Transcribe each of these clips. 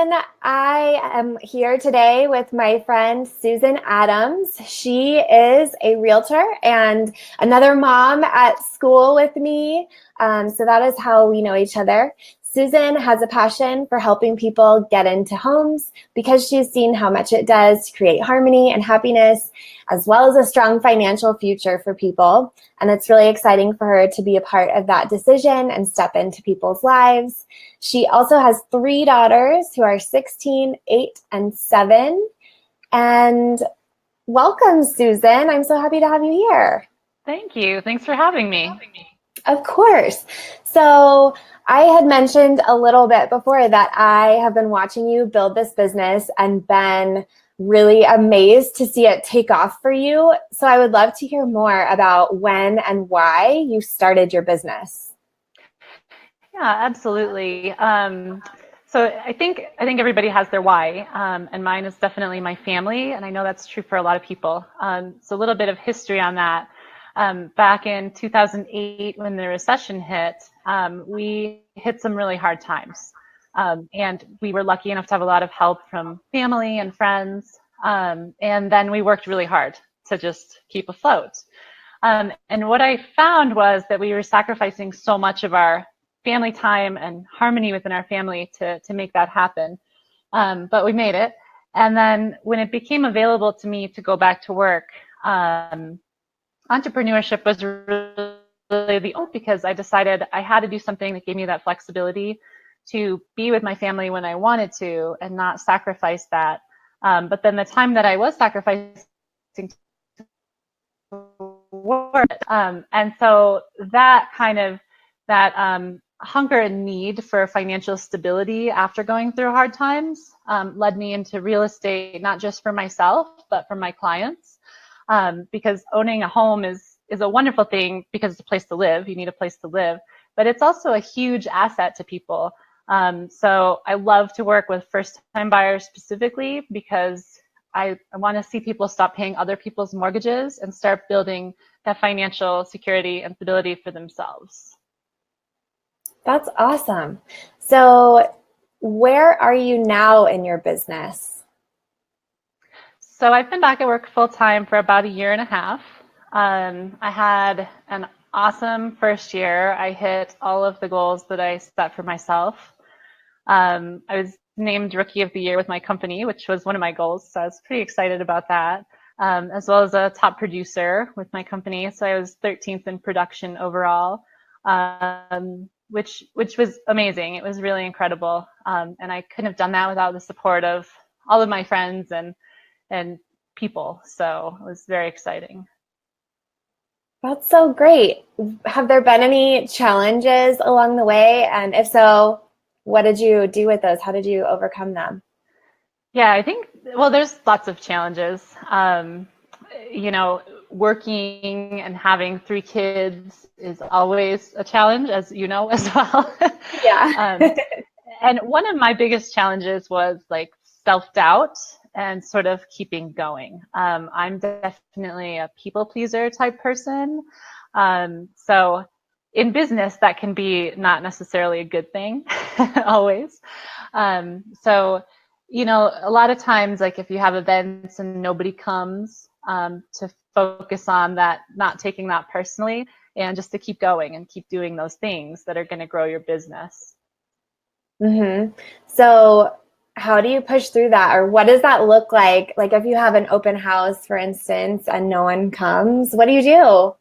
everyone. I am here today with my friend Susan Adams. She is a realtor and another mom at school with me. So that is how we know each other. Susan has a passion for helping people get into homes because she's seen how much it does to create harmony and happiness, as well as a strong financial future for people. And it's really exciting for her to be a part of that decision and step into people's lives. She also has 3 daughters who are 16, 8, and 7. And welcome, Susan. I'm so happy to have you here. Thank you. Thanks for having me. Of course. So I had mentioned a little bit before that I have been watching you build this business and been really amazed to see it take off for you. So I would love to hear more about when and why you started your business. Yeah, absolutely. So I think everybody has their why, and mine is definitely my family, and I know that's true for a lot of people. So a little bit of history on that. Back in 2008, when the recession hit, we hit some really hard times. And we were lucky enough to have a lot of help from family and friends. And then we worked really hard to just keep afloat. And what I found was that we were sacrificing so much of our family time and harmony within our family to make that happen. But we made it. And then when it became available to me to go back to work, entrepreneurship was really the only, because I decided I had to do something that gave me that flexibility to be with my family when I wanted to and not sacrifice that. But then the time that I was sacrificing work, and so that hunger and need for financial stability after going through hard times led me into real estate, not just for myself, but for my clients. Because owning a home is a wonderful thing because it's a place to live. You need a place to live, but it's also a huge asset to people. So I love to work with first-time buyers specifically because I want to see people stop paying other people's mortgages and start building that financial security and stability for themselves. That's awesome. So where are you now in your business? So I've been back at work full-time for about 1.5 years. I had an awesome first year. I hit all of the goals that I set for myself. I was named Rookie of the Year with my company, which was one of my goals, so I was pretty excited about that, as well as a top producer with my company. So I was 13th in production overall, which was amazing. It was really incredible, and I couldn't have done that without the support of all of my friends and people. So it was very exciting. That's so great. Have there been any challenges along the way? And if so, what did you do with those? How did you overcome them? Yeah, I think, well, there's lots of challenges. Working and having 3 kids is always a challenge, as you know, as well. Yeah. And one of my biggest challenges was like self-doubt and sort of keeping going. I'm definitely a people pleaser type person. So in business, that can be not necessarily a good thing always. So, a lot of times, like if you have events and nobody comes, to focus on that, not taking that personally, and just to keep going and keep doing those things that are going to grow your business. Mm-hmm. So how do you push through that? Or what does that look like? Like if you have an open house, for instance, and no one comes, what do you do?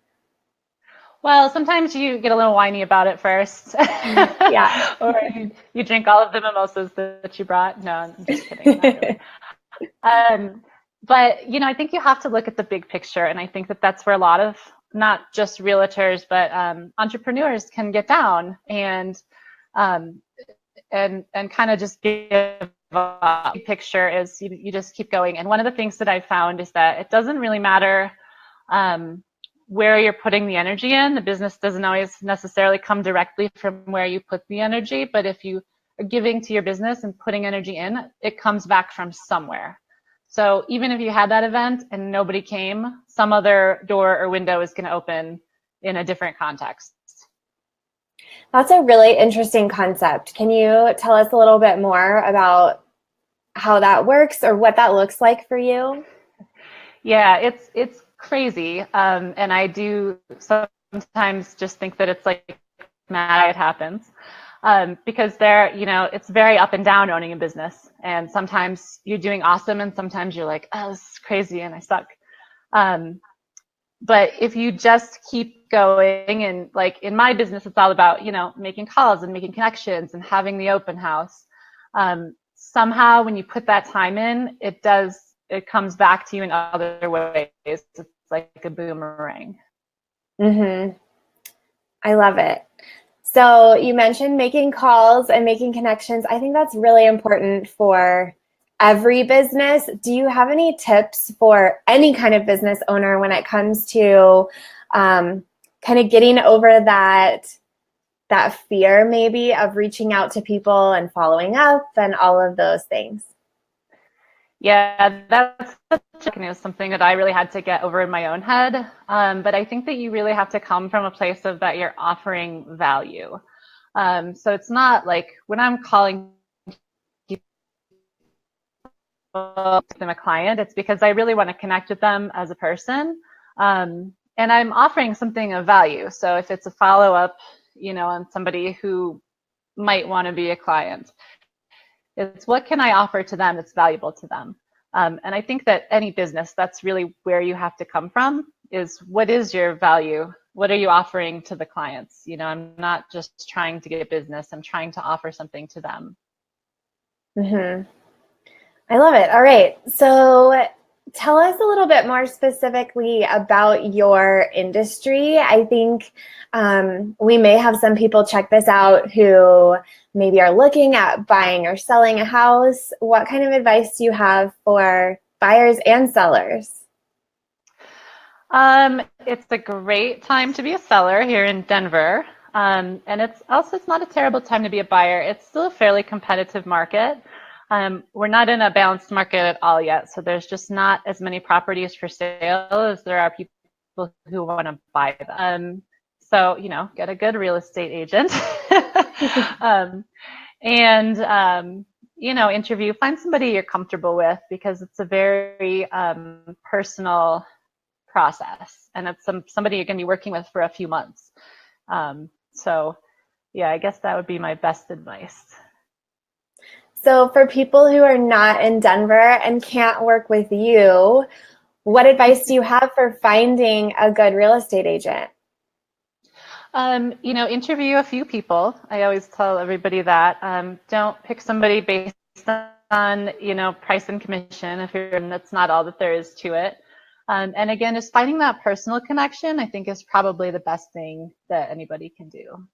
Well, sometimes you get a little whiny about it first. Yeah. Or you drink all of the mimosas that you brought. No, I'm just kidding. Not really. But, I think you have to look at the big picture. And I think that that's where a lot of, not just realtors, but entrepreneurs can get down and kind of just give up. The picture is you just keep going. And one of the things that I found is that it doesn't really matter where you're putting the energy in. The business doesn't always necessarily come directly from where you put the energy, but if you are giving to your business and putting energy in, it comes back from somewhere. So even if you had that event and nobody came, some other door or window is going to open in a different context. That's a really interesting concept. Can you tell us a little bit more about how that works or what that looks like for you? Yeah, it's crazy. And I do sometimes just think that it's like mad it happens. Because it's very up and down owning a business. And sometimes you're doing awesome and sometimes you're like, oh, this is crazy and I suck. Um, but if you just keep going, and like in my business, it's all about, making calls and making connections and having the open house. Somehow when you put that time in, it comes back to you in other ways. It's like a boomerang. Mm-hmm. I love it. So you mentioned making calls and making connections. I think that's really important for every business. Do you have any tips for any kind of business owner when it comes to kind of getting over that fear maybe of reaching out to people and following up and all of those things? Yeah, that's something that I really had to get over in my own head. But I think that you really have to come from a place of that you're offering value. So it's not like when I'm calling them a client, it's because I really want to connect with them as a person. And I'm offering something of value. So if it's a follow-up, on somebody who might want to be a client, it's what can I offer to them that's valuable to them. And I think that any business, that's really where you have to come from, is what is your value? What are you offering to the clients? I'm not just trying to get business. I'm trying to offer something to them. Mm-hmm. I love it. All right. So tell us a little bit more specifically about your industry. I think we may have some people check this out who maybe are looking at buying or selling a house. What kind of advice do you have for buyers and sellers? It's a great time to be a seller here in Denver. And it's not a terrible time to be a buyer. It's still a fairly competitive market. We're not in a balanced market at all yet, so there's just not as many properties for sale as there are people who want to buy them. So, get a good real estate agent. And interview, find somebody you're comfortable with, because it's a very personal process, and it's somebody you're going to be working with for a few months. So yeah, I guess that would be my best advice. So for people who are not in Denver and can't work with you, what advice do you have for finding a good real estate agent? Interview a few people. I always tell everybody that. Don't pick somebody based on, price and commission, that's not all that there is to it. And again, just finding that personal connection, I think, is probably the best thing that anybody can do.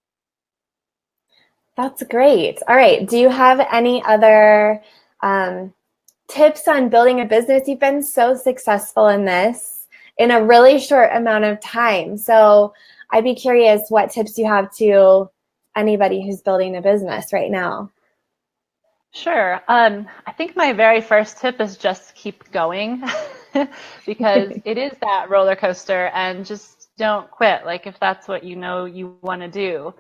That's great. All right. Do you have any other tips on building a business? You've been so successful in this in a really short amount of time. So I'd be curious what tips you have to anybody who's building a business right now. Sure. I think my very first tip is just keep going because it is that roller coaster, and just don't quit. Like if that's what you want to do.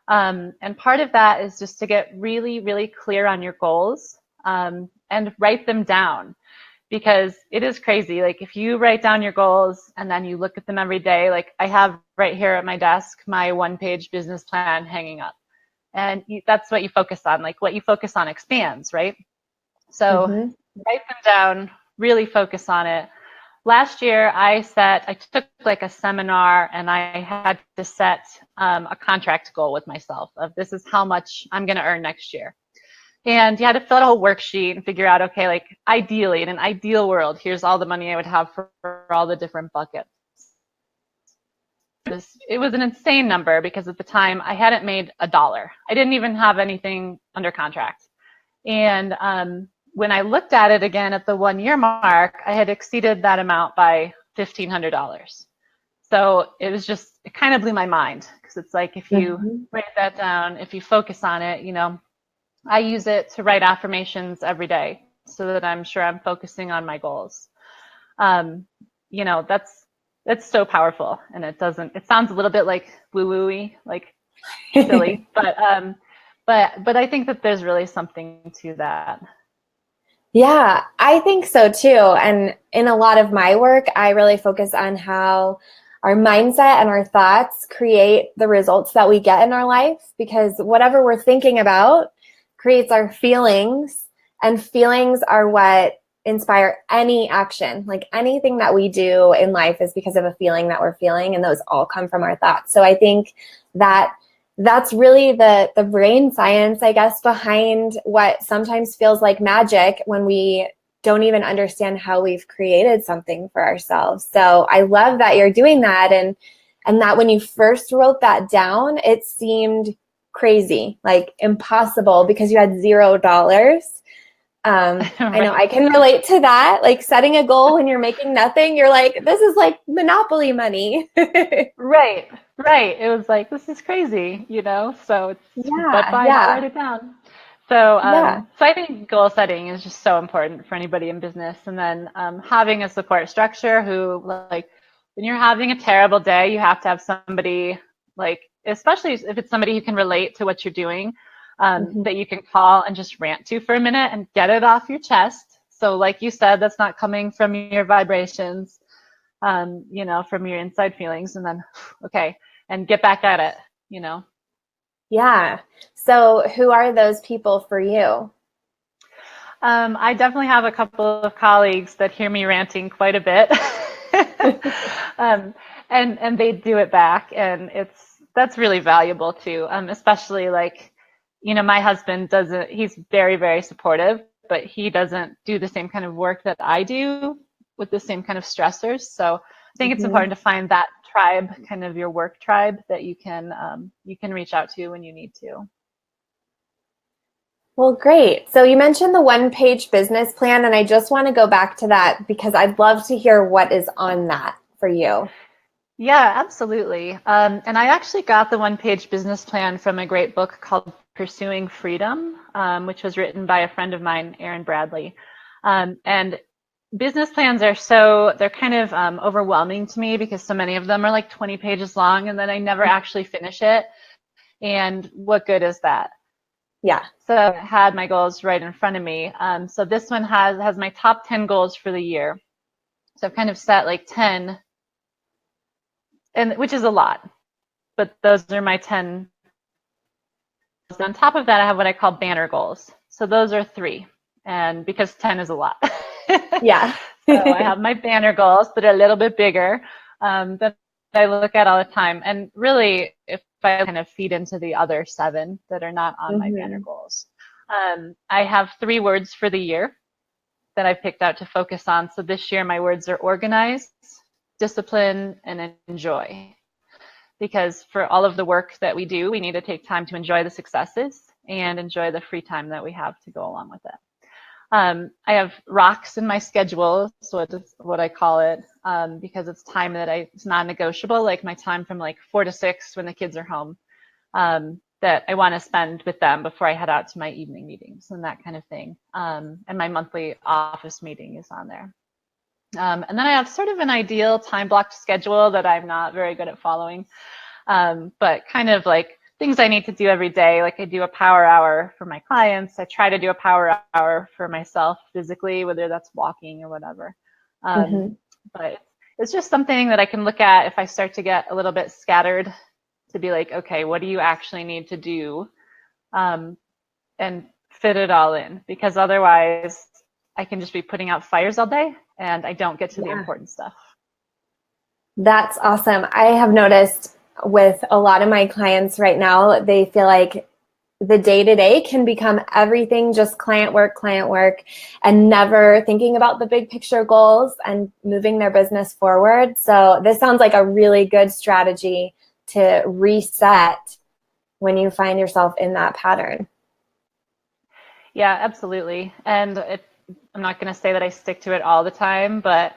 And part of that is just to get really, really clear on your goals, and write them down, because it is crazy. Like if you write down your goals and then you look at them every day, like I have right here at my desk, my one-page business plan hanging up. And that's what you focus on. Like what you focus on expands, right? So Mm-hmm. write them down, really focus on it. Last year, I took like a seminar, and I had to set a contract goal with myself of this is how much I'm going to earn next year. And you had to fill out a whole worksheet and figure out, okay, like ideally, in an ideal world, here's all the money I would have for all the different buckets. It was an insane number, because at the time I hadn't made $1. I didn't even have anything under contract. And when I looked at it again at the 1 year mark, I had exceeded that amount by $1,500. So it kind of blew my mind, because it's like if you write that down, if you focus on it, I use it to write affirmations every day so that I'm sure I'm focusing on my goals. That's so powerful, and it sounds a little bit like woo-woo-y, like silly, but I think that there's really something to that. Yeah, I think so too. And in a lot of my work, I really focus on how our mindset and our thoughts create the results that we get in our life, because whatever we're thinking about creates our feelings, and feelings are what inspire any action. Like anything that we do in life is because of a feeling that we're feeling, and those all come from our thoughts. So I think that that's really the brain science, I guess, behind what sometimes feels like magic when we don't even understand how we've created something for ourselves. So I love that you're doing that, and that when you first wrote that down, it seemed crazy, like impossible, because you had $0. I know Right. I can relate to that. Like setting a goal when you're making nothing, you're like, this is like Monopoly money. Right, right. It was like, this is crazy, you know? So it's, but Yeah, fine, I'll write yeah, it down. So, yeah. so I think goal setting is just so important for anybody in business. And then having a support structure who, like, when you're having a terrible day, you have to have somebody, like, especially if it's somebody who can relate to what you're doing, Mhm. that you can call and just rant to for a minute and get it off your chest. So, like you said, that's not coming from your vibrations, from your inside feelings, and then, okay, and get back at it. Yeah. So who are those people for you? I definitely have a couple of colleagues that hear me ranting quite a bit. um, and they do it back, and that's really valuable too. Especially like, my husband doesn't, he's very, very supportive, but he doesn't do the same kind of work that I do with the same kind of stressors. So I think it's Mhm. important to find that tribe, kind of your work tribe, that you can reach out to when you need to. Well, great. So you mentioned the one-page business plan, and I just want to go back to that because I'd love to hear what is on that for you. Yeah, absolutely. And I actually got the one-page business plan from a great book called Pursuing Freedom, which was written by a friend of mine, Erin Bradley. And business plans they're kind of overwhelming to me because so many of them are like 20 pages long, and then I never actually finish it. And what good is that? Yeah. So I had my goals right in front of me. So this one has my top 10 goals for the year. So I've kind of set like 10, and which is a lot, but those are my 10. On top of that, I have what I call banner goals. So those are 3, and because 10 is a lot. Yeah. So I have my banner goals that are a little bit bigger, that I look at all the time. And really, if I kind of feed into the other 7 that are not on my banner Mhm. goals, I have 3 words for the year that I picked out to focus on. So this year, my words are organize, discipline, and enjoy, because for all of the work that we do, we need to take time to enjoy the successes and enjoy the free time that we have to go along with it. I have rocks in my schedule, so it's what I call it, because it's time that it's non-negotiable, like my time from like 4 to 6 when the kids are home, that I want to spend with them before I head out to my evening meetings and that kind of thing. And my monthly office meeting is on there. And then I have sort of an ideal time blocked schedule that I'm not very good at following, but kind of like things I need to do every day. Like I do a power hour for my clients. I try to do a power hour for myself physically, whether that's walking or whatever. Um, Mhm. but it's just something that I can look at if I start to get a little bit scattered, to be like, okay, what do you actually need to do? Um, and fit it all in, because otherwise I can just be putting out fires all day and I don't get to the Yeah. important stuff. That's awesome. I have noticed with a lot of my clients right now, they feel like the day to day can become everything just client work, and never thinking about the big picture goals and moving their business forward. So, this sounds like a really good strategy to reset when you find yourself in that pattern. Yeah, absolutely. And I'm not going to say that I stick to it all the time, but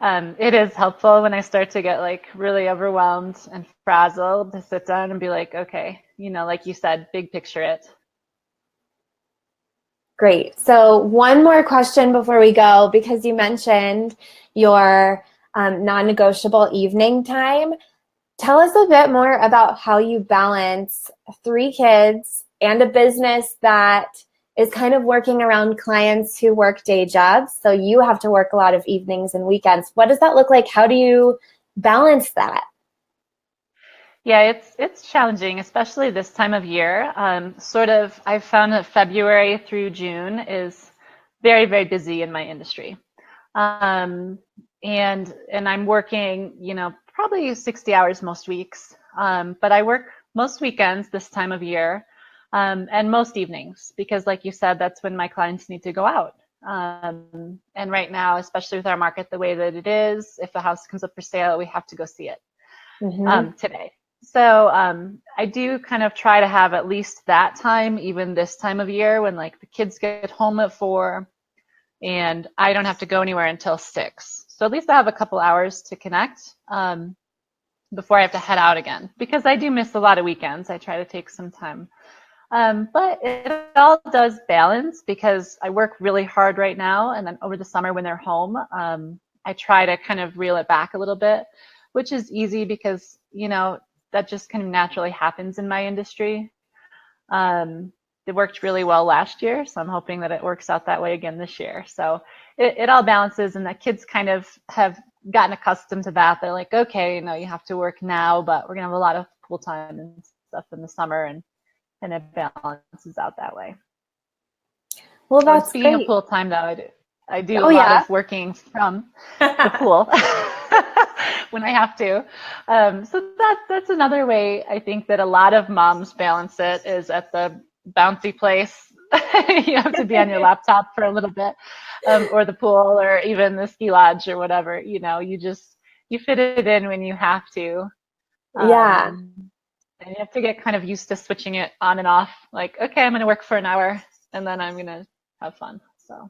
it is helpful when I start to get like really overwhelmed and frazzled to sit down and be like, okay, like you said, big picture it. Great. So, one more question before we go, because you mentioned your non negotiable evening time. Tell us a bit more about how you balance 3 kids and a business that is kind of working around clients who work day jobs. So you have to work a lot of evenings and weekends. What does that look like? How do you balance that? Yeah, it's challenging, especially this time of year. I've found that February through June is very, very busy in my industry. Um, and I'm working, probably 60 hours most weeks. But I work most weekends this time of year, and most evenings because, like you said, that's when my clients need to go out. And right now, especially with our market the way that it is, if the house comes up for sale, we have to go see it today. So I do kind of try to have at least that time, even this time of year when like the kids get home at 4 and I don't have to go anywhere until 6. So at least I have a couple hours to connect before I have to head out again, because I do miss a lot of weekends. I try to take some time. But it all does balance because I work really hard right now. And then over the summer when they're home, I try to kind of reel it back a little bit, which is easy because, that just kind of naturally happens in my industry. It worked really well last year, so I'm hoping that it works out that way again this year. So it all balances, and the kids kind of have gotten accustomed to that. They're like, okay, you have to work now, but we're gonna have a lot of pool time and stuff in the summer, and it balances out that way. Well, that's Speaking of great. pool time, though, I do Oh, a lot yeah. of working from the pool when I have to. So that's another way I think that a lot of moms balance it is at the bouncy place. You have to be on your laptop for a little bit, or the pool, or even the ski lodge or whatever. You fit it in when you have to. Yeah. And you have to get kind of used to switching it on and off. Like, okay, I'm going to work for an hour and then I'm going to have fun. So.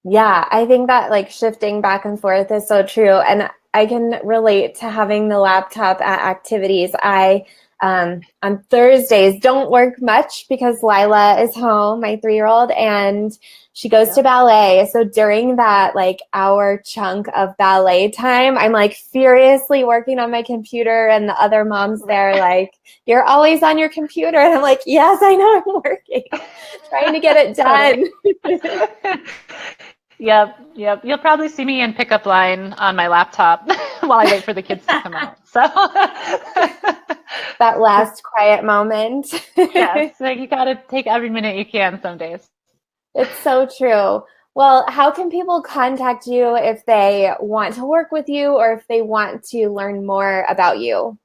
Yeah, I think that like shifting back and forth is so true. And I can relate to having the laptop at activities. I, on Thursdays, don't work much because Lila is home, my 3-year-old, and she goes to ballet. So during that like hour chunk of ballet time, I'm like furiously working on my computer, and the other moms there like, you're always on your computer. And I'm like, yes, I know I'm working, trying to get it done. Yep. You'll probably see me in pickup line on my laptop while I wait for the kids to come out. So that last quiet moment. yes, so you got to take every minute you can some days. It's so true. Well, how can people contact you if they want to work with you or if they want to learn more about you?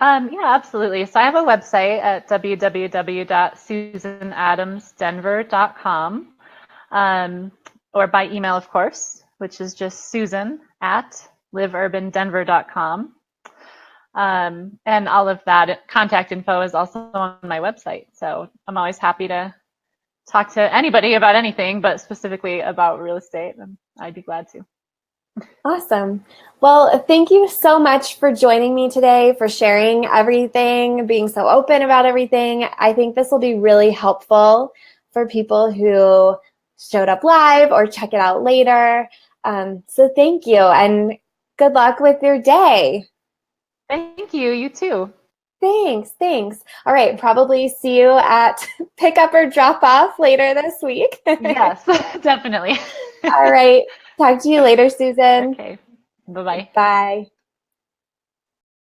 Yeah, absolutely. So I have a website at www.susanadamsdenver.com. Or by email, of course, which is just susan@liveurbandenver.com. And all of that contact info is also on my website. So I'm always happy to talk to anybody about anything, but specifically about real estate, and I'd be glad to. Awesome. Well, thank you so much for joining me today, for sharing everything, being so open about everything. I think this will be really helpful for people who showed up live or check it out later. So thank you, and good luck with your day. Thank you. You too. Thanks. All right, probably see you at pickup or drop off later this week. Yes, definitely. All right, talk to you later, Susan. Okay. Bye-bye. Bye.